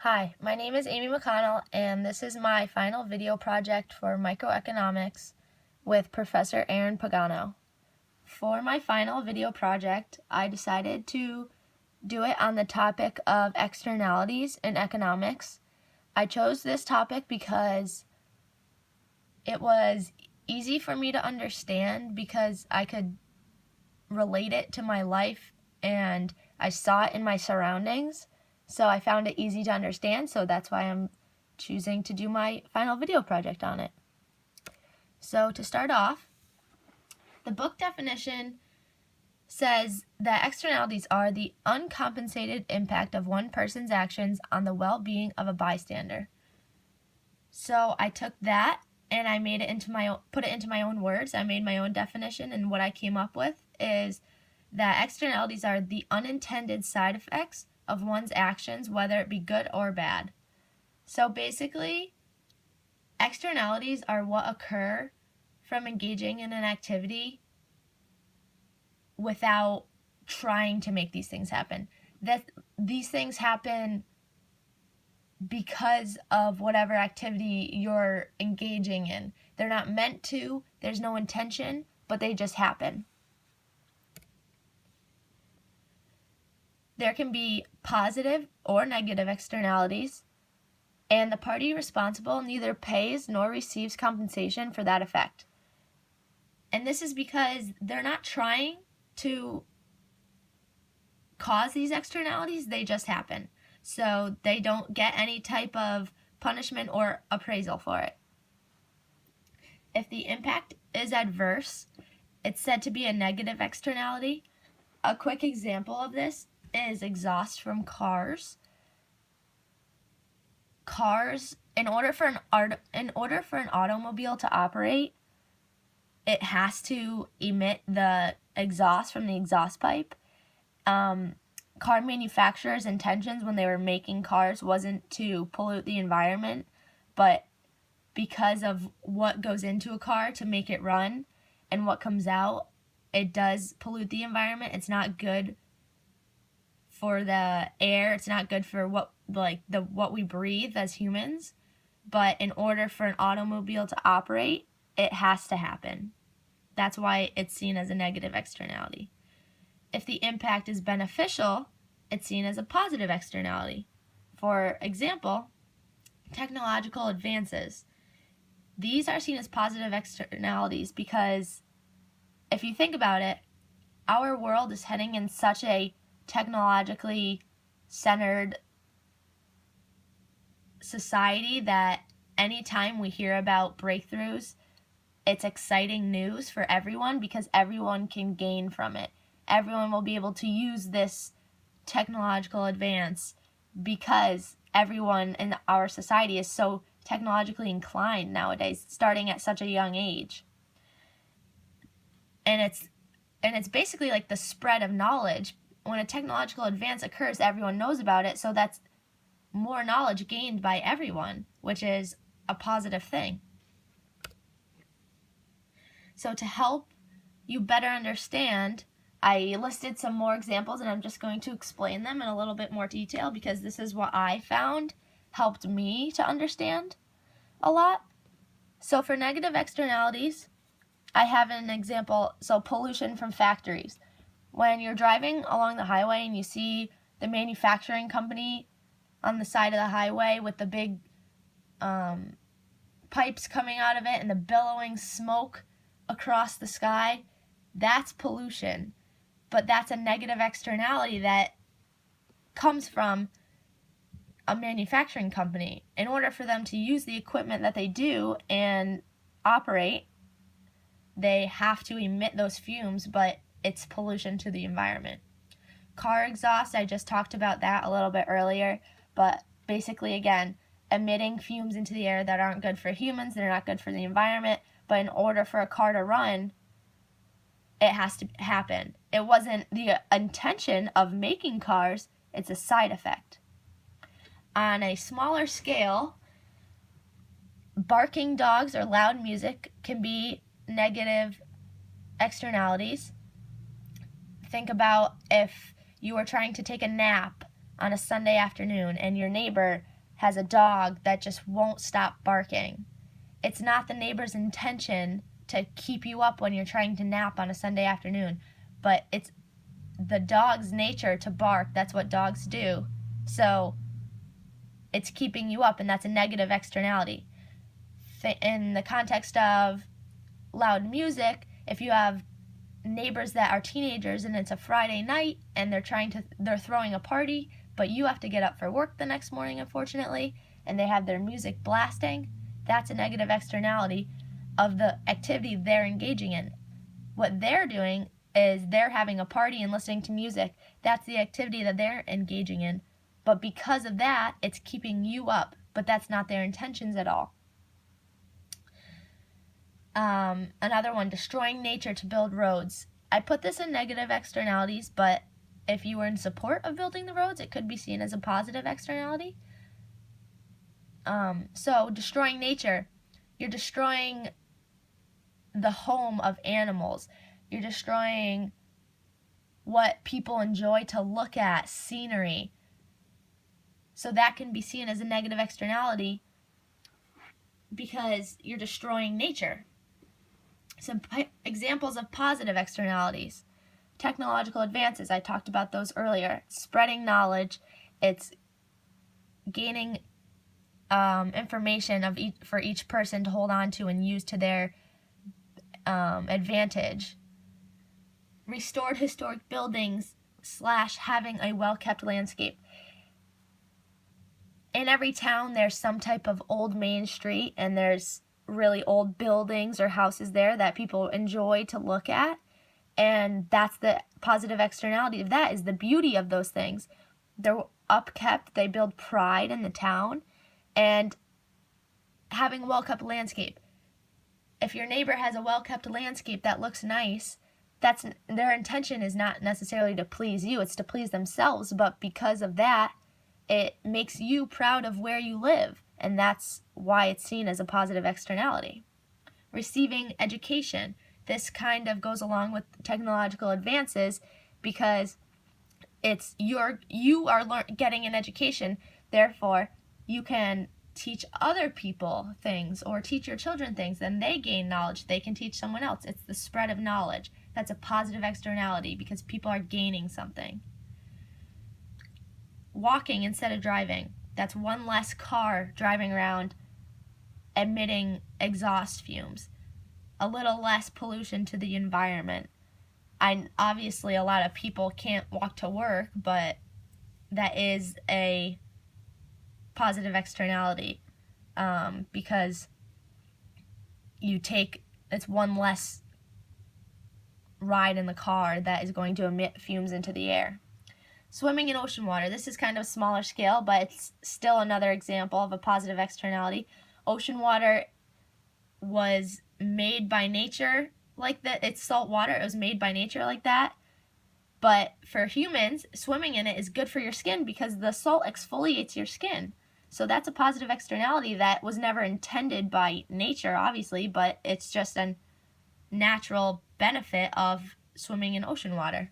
Hi, my name is Amy McConnell, and this is my final video project for Microeconomics with Professor Aaron Pagano. For my final video project, I decided to do it on the topic of externalities in economics. I chose this topic because it was easy for me to understand because I could relate it to my life and I saw it in my surroundings. So I found it easy to understand, so that's why I'm choosing to do my final video project on it. So to start off, the book definition says that externalities are the uncompensated impact of one person's actions on the well-being of a bystander. So I took that and I put it into my own words. I made my own definition, and what I came up with is that externalities are the unintended side effects of one's actions, whether it be good or bad. So basically, externalities are what occur from engaging in an activity without trying to make these things happen. These things happen because of whatever activity you're engaging in. They're not meant to, there's no intention, but they just happen. There can be positive or negative externalities, and the party responsible neither pays nor receives compensation for that effect. And this is because they're not trying to cause these externalities, they just happen. So they don't get any type of punishment or appraisal for it. If the impact is adverse, it's said to be a negative externality. A quick example of this is exhaust from cars. In order for an automobile to operate, it has to emit the exhaust from the exhaust pipe. Car manufacturers' intentions when they were making cars wasn't to pollute the environment, but because of what goes into a car to make it run and what comes out, it does pollute the environment. It's not good for the air. It's not good for what we breathe as humans. But in order for an automobile to operate, it has to happen. That's why it's seen as a negative externality. If the impact is beneficial, it's seen as a positive externality. For example, technological advances. These are seen as positive externalities because if you think about it, our world is heading in such a technologically centered society that anytime we hear about breakthroughs, it's exciting news for everyone because everyone can gain from it. Everyone will be able to use this technological advance because everyone in our society is so technologically inclined nowadays, starting at such a young age. And it's basically like the spread of knowledge. When a technological advance occurs, everyone knows about it, so that's more knowledge gained by everyone, which is a positive thing. So to help you better understand, I listed some more examples and I'm just going to explain them in a little bit more detail because this is what I found helped me to understand a lot. So for negative externalities, I have an example. So pollution from factories. When you're driving along the highway and you see the manufacturing company on the side of the highway with the big pipes coming out of it and the billowing smoke across the sky, that's pollution. But that's a negative externality that comes from a manufacturing company. In order for them to use the equipment that they do and operate, they have to emit those fumes, but it's pollution to the environment. Car exhaust, I just talked about that a little bit earlier, but basically, again, emitting fumes into the air that aren't good for humans, they're not good for the environment, but in order for a car to run, it has to happen. It wasn't the intention of making cars, it's a side effect. On a smaller scale, barking dogs or loud music can be negative externalities. Think about if you were trying to take a nap on a Sunday afternoon and your neighbor has a dog that just won't stop barking. It's not the neighbor's intention to keep you up when you're trying to nap on a Sunday afternoon, but it's the dog's nature to bark. That's what dogs do. So it's keeping you up, and that's a negative externality. In the context of loud music, if you have neighbors that are teenagers and it's a Friday night and they're throwing a party, but you have to get up for work the next morning, unfortunately, and they have their music blasting, that's a negative externality of the activity they're engaging in. What they're doing is they're having a party and listening to music. That's the activity that they're engaging in. But because of that, it's keeping you up, but that's not their intentions at all. Another one, destroying nature to build roads. I put this in negative externalities, but if you were in support of building the roads, it could be seen as a positive externality. So destroying nature, you're destroying the home of animals. You're destroying what people enjoy to look at, scenery. So that can be seen as a negative externality because you're destroying nature. Some examples of positive externalities. Technological advances, I talked about those earlier. Spreading knowledge, it's gaining information for each person to hold on to and use to their advantage. Restored historic buildings / having a well-kept landscape. In every town, there's some type of old main street, and there's really old buildings or houses there that people enjoy to look at, and that's the positive externality of that, is the beauty of those things. They're upkept, they build pride in the town, and having a well-kept landscape. If your neighbor has a well-kept landscape that looks nice, that's their intention is not necessarily to please you, it's to please themselves, but because of that, it makes you proud of where you live, and that's why it's seen as a positive externality. Receiving education. This kind of goes along with technological advances because it's you are getting an education, therefore you can teach other people things or teach your children things, then they gain knowledge, they can teach someone else. It's the spread of knowledge. That's a positive externality because people are gaining something. Walking instead of driving. That's one less car driving around emitting exhaust fumes. A little less pollution to the environment. Obviously, a lot of people can't walk to work, but that is a positive externality because it's one less ride in the car that is going to emit fumes into the air. Swimming in ocean water. This is kind of a smaller scale, but it's still another example of a positive externality. Ocean water was made by nature like that. It's salt water. It was made by nature like that. But for humans, swimming in it is good for your skin because the salt exfoliates your skin. So that's a positive externality that was never intended by nature, obviously, but it's just a natural benefit of swimming in ocean water.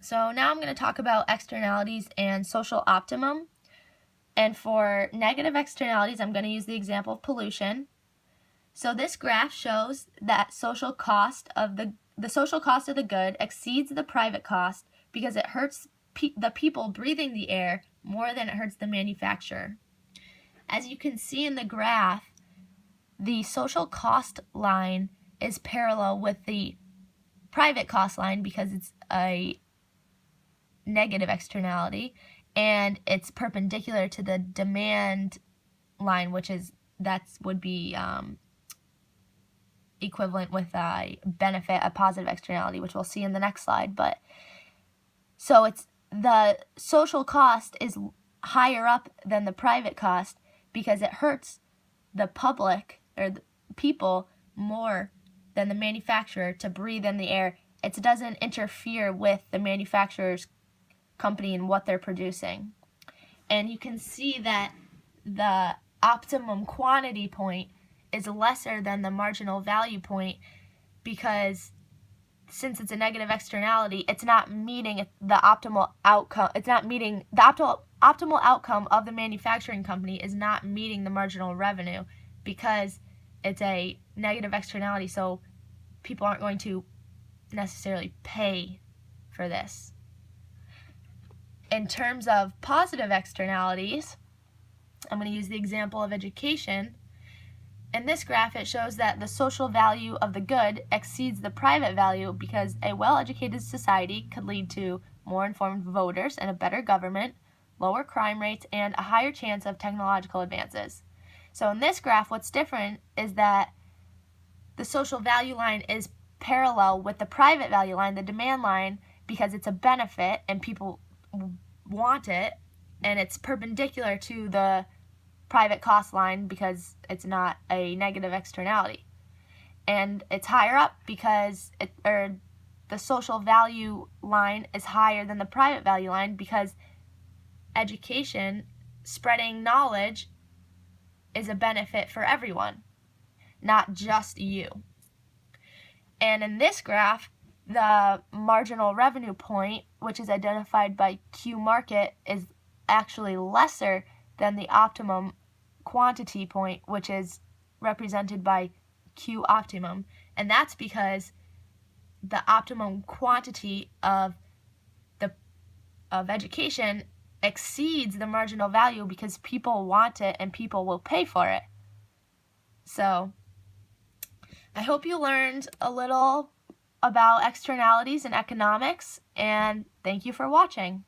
So now I'm going to talk about externalities and social optimum. And for negative externalities, I'm going to use the example of pollution. So this graph shows that the social cost of the good exceeds the private cost because it hurts the people breathing the air more than it hurts the manufacturer. As you can see in the graph, the social cost line is parallel with the private cost line because it's a negative externality, and it's perpendicular to the demand line, would be equivalent with a benefit, a positive externality, which we'll see in the next slide. But so it's the social cost is higher up than the private cost because it hurts the public or the people more than the manufacturer to breathe in the air. It doesn't interfere with the manufacturer's company and what they're producing. And you can see that the optimum quantity point is lesser than the marginal value point because since it's a negative externality, it's not meeting the optimal outcome. It's not meeting the optimal outcome of the manufacturing company is not meeting the marginal revenue because it's a negative externality. So people aren't going to necessarily pay for this. In terms of positive externalities, I'm going to use the example of education. In this graph, it shows that the social value of the good exceeds the private value because a well-educated society could lead to more informed voters and a better government, lower crime rates, and a higher chance of technological advances. So in this graph, what's different is that the social value line is parallel with the private value line, the demand line, because it's a benefit and people want it, and it's perpendicular to the private cost line because it's not a negative externality. And it's higher up because the social value line is higher than the private value line because education, spreading knowledge, is a benefit for everyone, not just you. And in this graph, the marginal revenue point, which is identified by Q market, is actually lesser than the optimum quantity point, which is represented by Q optimum. And that's because the optimum quantity of education exceeds the marginal value because people want it and people will pay for it. So I hope you learned a little about externalities in economics, and thank you for watching.